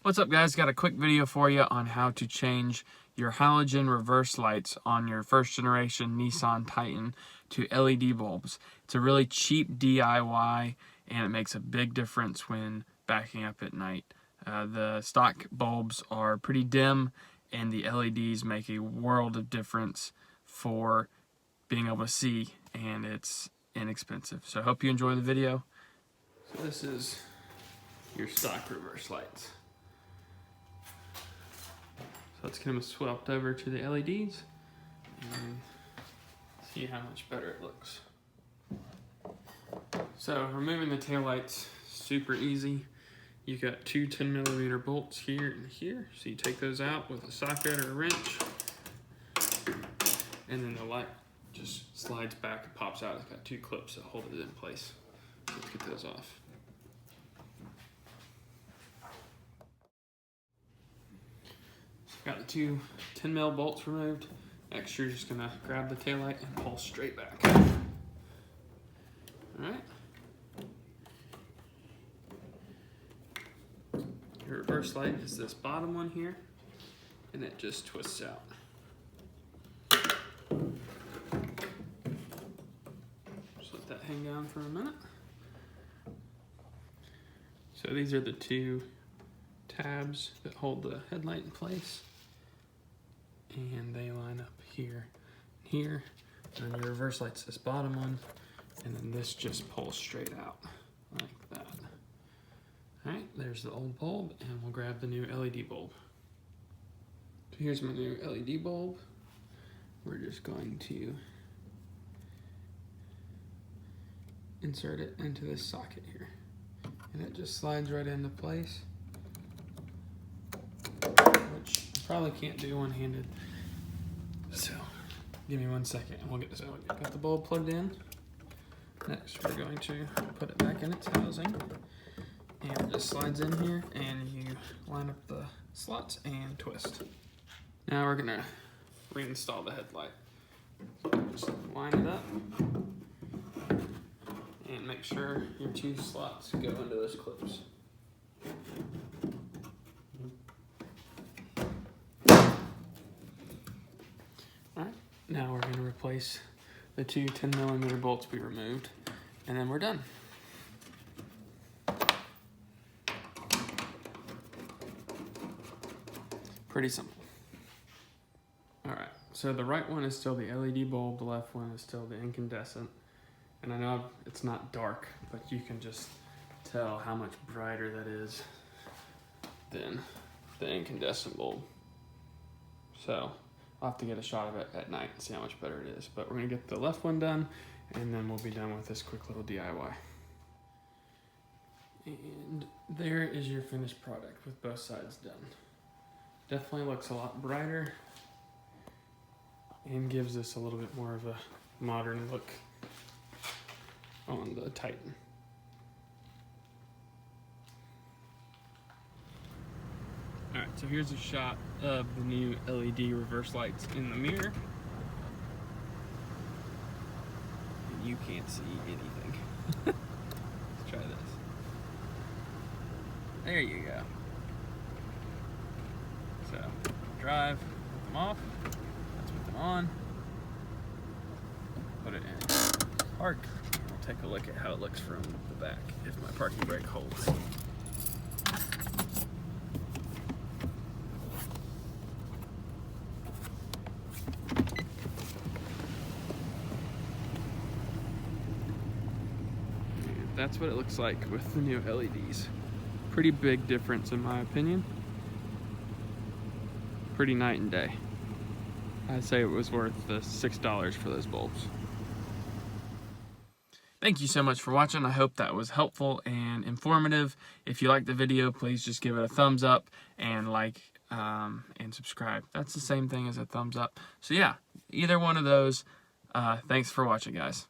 What's up, guys? Got a quick video for you on how to change your halogen reverse lights on your first generation Nissan Titan to LED bulbs. It's a really cheap DIY and it makes a big difference when backing up at night. The stock bulbs are pretty dim and the LEDs make a world of difference for being able to see, and it's inexpensive. So I hope you enjoy the video. So this is your stock reverse lights. So let's get them swapped over to the LEDs and see how much better it looks. So removing the taillights, super easy. You've got two 10mm bolts here and here. So you take those out with a socket or a wrench, and then the light just slides back and pops out. It's got two clips that hold it in place. Let's get those off. Got the two 10mm bolts removed. Next, you're just gonna grab the taillight and pull straight back. All right. Your reverse light is this bottom one here, and it just twists out. Just let that hang down for a minute. So these are the two tabs that hold the headlight in place, and they line up here and here, and then your reverse light's this bottom one, and then this just pulls straight out like that. All right, there's the old bulb, and we'll grab the new LED bulb. So here's my new LED bulb. We're just going to insert it into this socket here, and it just slides right into place, which I probably can't do one-handed. So give me 1 second and we'll get this out. Got the bulb plugged in. Next, we're going to put it back in its housing, and it just slides in here, and you line up the slots and twist. Now we're gonna reinstall the headlight. So just line it up and make sure your two slots go into those clips. Alright, now we're going to replace the two 10mm bolts we removed, and then we're done. Pretty simple. Alright, so the right one is still the LED bulb, the left one is still the incandescent. And I know it's not dark, but you can just tell how much brighter that is than the incandescent bulb. So I'll have to get a shot of it at night and see how much better it is. But we're gonna get the left one done, and then we'll be done with this quick little DIY. And there is your finished product with both sides done. Definitely looks a lot brighter and gives us a little bit more of a modern look on the Titan. Alright, so here's a shot of the new LED reverse lights in the mirror. And you can't see anything. Let's try this. There you go. So, drive, put them off, let's put them on, put it in park. Take a look at how it looks from the back, if my parking brake holds. And that's what it looks like with the new LEDs. Pretty big difference in my opinion. Pretty night and day. I'd say it was worth the $6 for those bulbs. Thank you so much for watching. I hope that was helpful and informative. If you liked the video, please just give it a thumbs up and like and subscribe. That's the same thing as a thumbs up. So yeah, either one of those. Thanks for watching, guys.